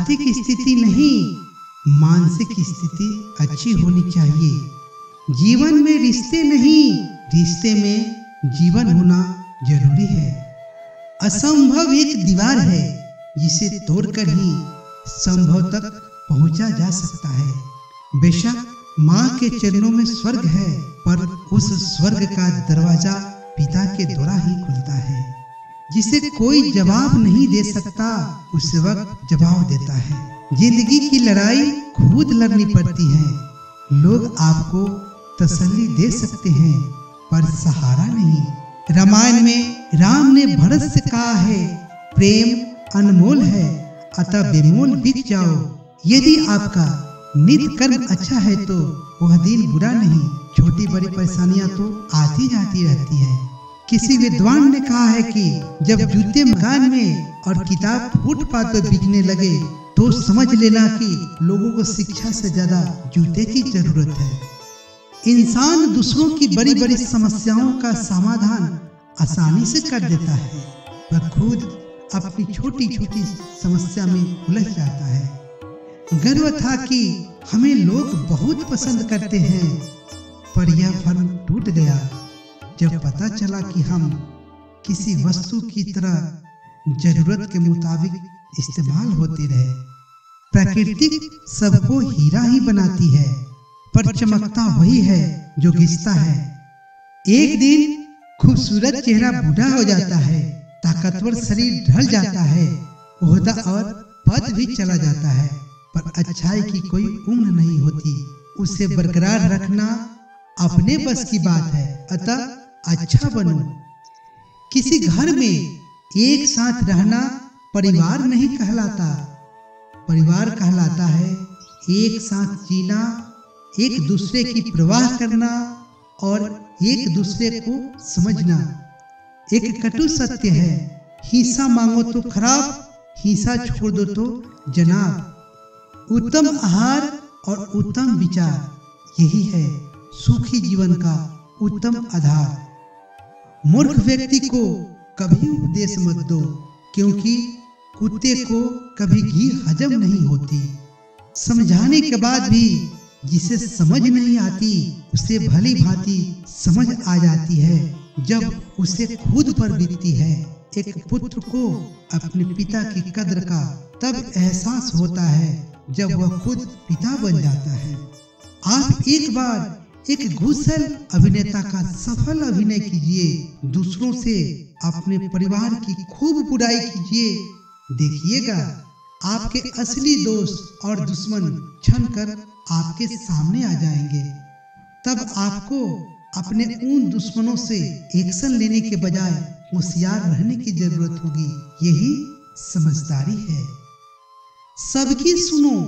आर्थिक स्थिति नहीं, मानसिक स्थिति अच्छी होनी चाहिए। जीवन में रिश्ते नहीं, रिश्ते में जीवन होना जरूरी है। असंभव एक दीवार है जिसे तोड़कर ही संभव तक पहुंचा जा सकता है। बेशक माँ के चरणों में स्वर्ग है, पर उस स्वर्ग का दरवाजा पिता के द्वारा ही खुलता है। जिसे कोई जवाब नहीं दे सकता, उस वक्त जवाब देता है। जिंदगी की लड़ाई खुद लड़नी पड़ती है। लोग आपको तसल्ली दे सकते हैं, पर सहारा नहीं। रामायण में राम ने भरत से कहा है, प्रेम अनमोल है, अतः बेमोल बिक जाओ। यदि आपका नित्य कर्म अच्छा है तो वह दिन बुरा नहीं। छोटी बड़ी परेशानियां तो आती जाती रहती है। किसी विद्वान ने कहा है कि जब जूते मकान में और किताब फुटपाथ पर बिकने लगे तो समझ लेना कि लोगों को शिक्षा से ज्यादा जूते की जरूरत है। इंसान दूसरों की बड़ी बड़ी समस्याओं का समाधान आसानी से कर देता है, पर खुद अपनी छोटी छोटी समस्या में उलझ जाता है। गर्व था कि हमें लोग बहुत पसंद करते हैं, पर यह भ्रम टूट गया जब पता चला कि हम किसी वस्तु की तरह जरूरत के मुताबिक इस्तेमाल होते रहे। प्रकृति सबको हीरा ही बनाती है, पर चमकता वही है जो घिसता है। एक दिन खूबसूरत चेहरा बूढ़ा हो जाता है, ताकतवर शरीर ढल जाता है, ओहदा और पद भी चला जाता है, पर अच्छाई की कोई उम्र नहीं होती। उसे बरकरार रखना अपने बस की बात है, अतः अच्छा बनो। किसी घर में एक साथ रहना परिवार नहीं कहलाता। परिवार कहलाता है एक साथ जीना, एक दूसरे की परवाह करना और एक दूसरे को समझना। एक कटु सत्य है, हिस्सा मांगो तो खराब, हिस्सा छोड़ दो तो जनाब। उत्तम आहार और उत्तम विचार, यही है सुखी जीवन का उत्तम आधार। मूर्ख व्यक्ति को कभी उपदेश मत दो, क्योंकि कुत्ते को कभी घी हजम नहीं होती। समझाने के बाद भी जिसे समझ नहीं आती, उसे भली भांति समझ आ जाती है जब उसे खुद पर बीतती है। एक पुत्र को अपने पिता की कद्र का तब एहसास होता है जब वह खुद पिता बन जाता है। आप एक बार एक घुसल अभिनेता का सफल अभिनय कीजिए, दूसरों से अपने परिवार की खूब बुराई कीजिए, देखिएगा आपके असली दोस्त और दुश्मन छनकर आपके सामने आ जाएंगे। तब आपको अपने उन दुश्मनों से एक्शन लेने के बजाय होशियार रहने की जरूरत होगी। यही समझदारी है। सबकी सुनो,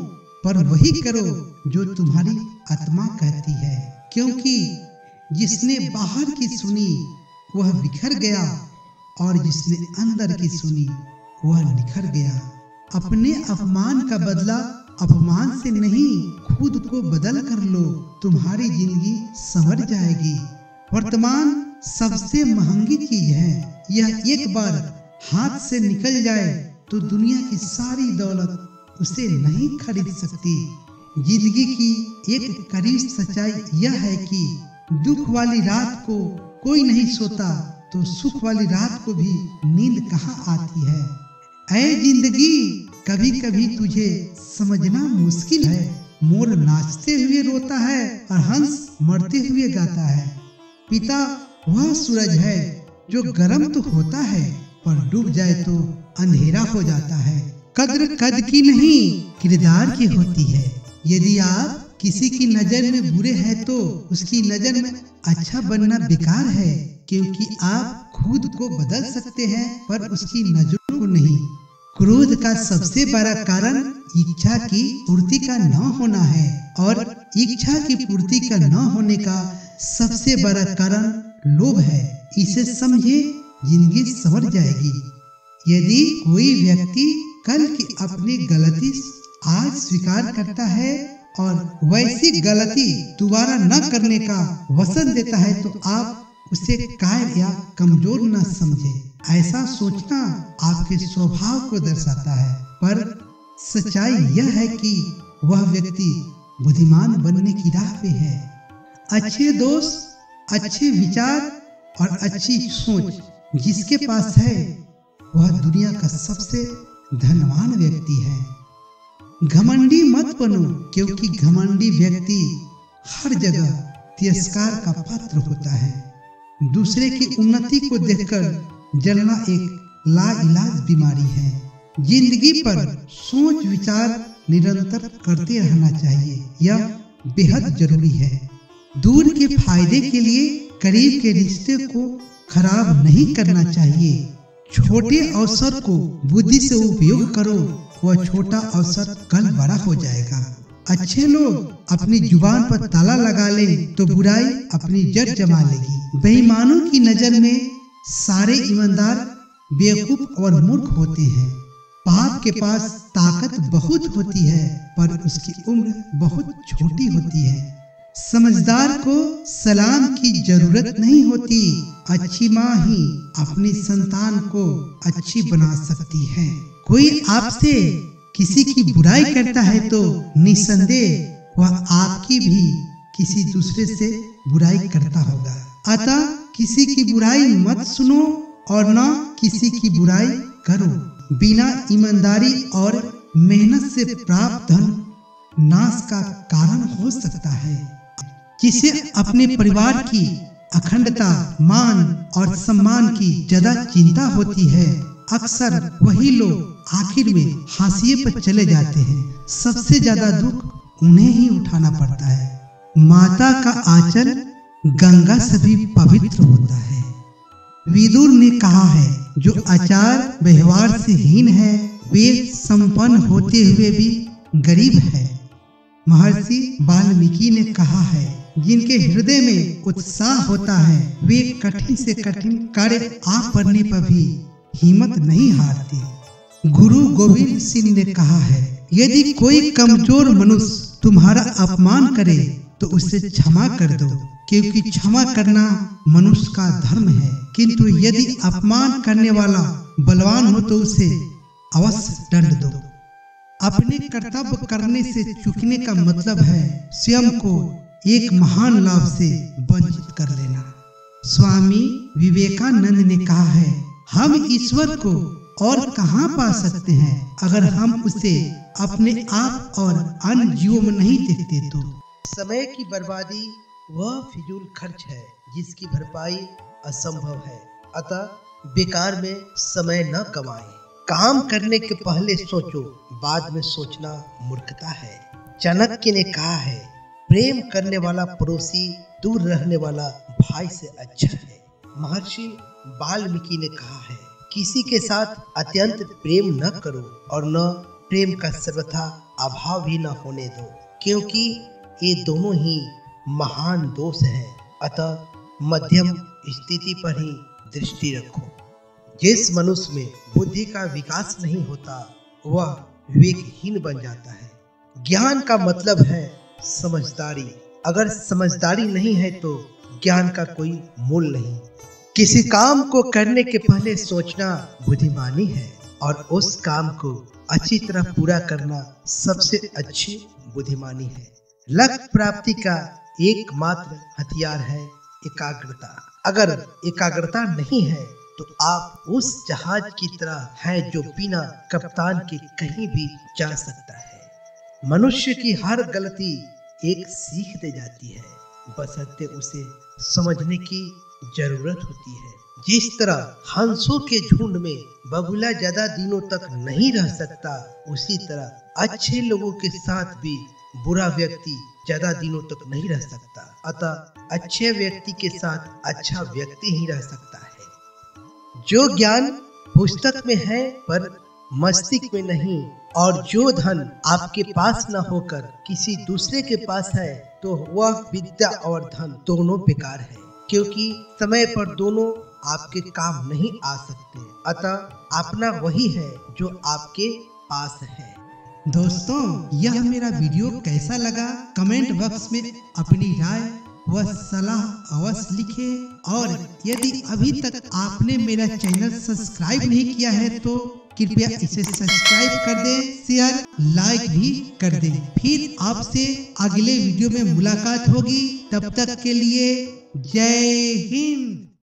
पर वही करो जो तुम्हारी आत्मा कहती है, क्योंकि जिसने बाहर की सुनी वह बिखर गया और जिसने अंदर की सुनी वह निखर गया। अपने अपमान का बदला अपमान से नहीं, खुद को बदल कर लो, तुम्हारी जिंदगी संवर जाएगी। वर्तमान सबसे महंगी चीज है, यह एक बार हाथ से निकल जाए तो दुनिया की सारी दौलत उसे नहीं खरीद सकती। जिंदगी की एक कड़ी सच्चाई यह है कि दुख वाली रात को कोई नहीं सोता, तो सुख वाली रात को भी नींद कहाँ आती है। ऐ जिंदगी, कभी कभी तुझे समझना मुश्किल है। मोर नाचते हुए रोता है और हंस मरते हुए गाता है। पिता वह सूरज है जो गर्म तो होता है, पर डूब जाए तो अंधेरा हो जाता है। कद्र कद की नहीं, किरदार की होती है। यदि आप किसी की नजर में बुरे हैं तो उसकी नजर में अच्छा बनना बेकार है, क्योंकि आप खुद को बदल सकते हैं पर उसकी नजरों को नहीं। क्रोध का सबसे बड़ा कारण इच्छा की पूर्ति का न होना है, और इच्छा की पूर्ति का न होने का सबसे बड़ा कारण लोभ है। इसे समझे, जिंदगी संवर जाएगी। यदि कोई व्यक्ति कल की अपनी गलती आज स्वीकार करता है और वैसी गलती दोबारा न करने का वचन देता है, तो आप उसे कायर या कमजोर न समझे। ऐसा सोचना आपके स्वभाव को दर्शाता है, पर सच्चाई यह है कि वह व्यक्ति बुद्धिमान बनने की राह पे है। अच्छे दोस्त, अच्छे विचार और अच्छी सोच जिसके पास है वह दुनिया का सबसे धनवान व्यक्ति है। घमंडी मत बनो, क्योंकि घमंडी व्यक्ति हर जगह तिरस्कार का पात्र होता है। दूसरे की उन्नति को देखकर जलना एक लाइलाज बीमारी है। जिंदगी पर सोच विचार निरंतर करते रहना चाहिए, यह बेहद जरूरी है। दूर के फायदे के लिए करीब के रिश्ते को खराब नहीं करना चाहिए। छोटे अवसर को बुद्धि से उपयोग करो, वह छोटा अवसर कल बड़ा हो जाएगा। अच्छे लोग अपनी जुबान पर ताला लगा ले तो बुराई अपनी जड़ जमा लेगी। बेईमानों की नजर में सारे ईमानदार बेवकूफ और मूर्ख होते हैं। पाप के पास ताकत बहुत होती है पर उसकी उम्र बहुत छोटी होती है। समझदार को सलाम की जरूरत नहीं होती। अच्छी माँ ही अपनी संतान को अच्छी बना सकती है। कोई आपसे किसी की बुराई करता है तो निसंदेह वह आपकी भी किसी दूसरे से बुराई करता होगा। अतः किसी की बुराई मत सुनो और न किसी की बुराई करो। बिना ईमानदारी और मेहनत से प्राप्त धन नाश का कारण हो सकता है। जिसे अपने परिवार की अखंडता, मान और सम्मान की ज्यादा चिंता होती है, अक्सर वही लोग आखिर में हाशिए पर चले जाते हैं। सबसे ज्यादा दुख उन्हें ही उठाना पड़ता है। माता का आंचल गंगा से भी पवित्र होता है। विदुर ने कहा है, जो आचार व्यवहार से हीन है वे संपन्न होते हुए भी गरीब है। महर्षि वाल्मीकि ने कहा है, जिनके हृदय में उत्साह होता है वे कठिन से कठिन कार्य आ पड़ने पर भी हिम्मत नहीं हारते। गुरु गोविंद सिंह ने कहा है, यदि कोई कमजोर मनुष्य तुम्हारा अपमान करे तो उसे क्षमा कर दो, क्योंकि क्षमा करना मनुष्य का धर्म है। किंतु यदि अपमान करने वाला बलवान हो तो उसे अवश्य दंड दो। अपने कर्तव्य करने से चूकने का मतलब है स्वयं को एक महान लाभ से वंचित कर लेना। स्वामी विवेकानंद ने कहा है, हम ईश्वर को और कहाँ पा सकते हैं अगर हम उसे अपने आप और अन्य जीवों में नहीं देखते तो। समय की बर्बादी वह फिजूल खर्च है जिसकी भरपाई असंभव है। अतः बेकार में समय न कमाएं। काम करने के पहले सोचो, बाद में सोचना मूर्खता है। चाणक्य ने कहा है, प्रेम करने वाला पड़ोसी दूर रहने वाला भाई से अच्छा है। महर्षि वाल्मीकि ने कहा है, किसी के साथ अत्यंत प्रेम न करो और न प्रेम का सर्वथा अभाव भी न होने दो, क्योंकि ये दोनों ही महान दोष हैं। अतः मध्यम स्थिति पर ही दृष्टि रखो। जिस मनुष्य में बुद्धि का विकास नहीं होता वह विवेकहीन बन जाता है। ज्ञान का मतलब है समझदारी। अगर समझदारी नहीं है तो ज्ञान का कोई मूल नहीं। किसी काम को करने के पहले सोचना बुद्धिमानी है और उस काम को अच्छी तरह पूरा करना सबसे अच्छी बुद्धिमानी है। लक्ष्य प्राप्ति का एकमात्र हथियार है एकाग्रता। अगर एकाग्रता नहीं है तो आप उस जहाज की तरह हैं जो बिना कप्तान के कहीं भी जा सकता है। मनुष्य की हर गलती एक सीख दे जाती है, बशर्ते उसे समझने की जरूरत होती है। जिस तरह हंसों के झुंड में बगुला ज्यादा दिनों तक नहीं रह सकता, उसी तरह अच्छे लोगों के साथ भी बुरा व्यक्ति ज्यादा दिनों तक नहीं रह सकता। अतः अच्छे व्यक्ति के साथ अच्छा व्यक्ति ही रह सकता है। जो ज्ञान पुस्तक में है पर मस्तिष्क में नहीं, और जो धन आपके पास न होकर किसी दूसरे के पास है, तो वह विद्या और धन दोनों बेकार है, क्योंकि समय पर दोनों आपके काम नहीं आ सकते। अतः अपना वही है जो आपके पास है। दोस्तों, यह मेरा वीडियो कैसा लगा कमेंट बॉक्स में अपनी राय वह सलाह अवश्य लिखें। और यदि अभी तक आपने मेरा चैनल सब्सक्राइब नहीं किया है तो कृपया इसे सब्सक्राइब कर दें, शेयर लाइक भी कर दें। फिर आपसे अगले वीडियो में मुलाकात होगी। तब तक के लिए जय हिंद।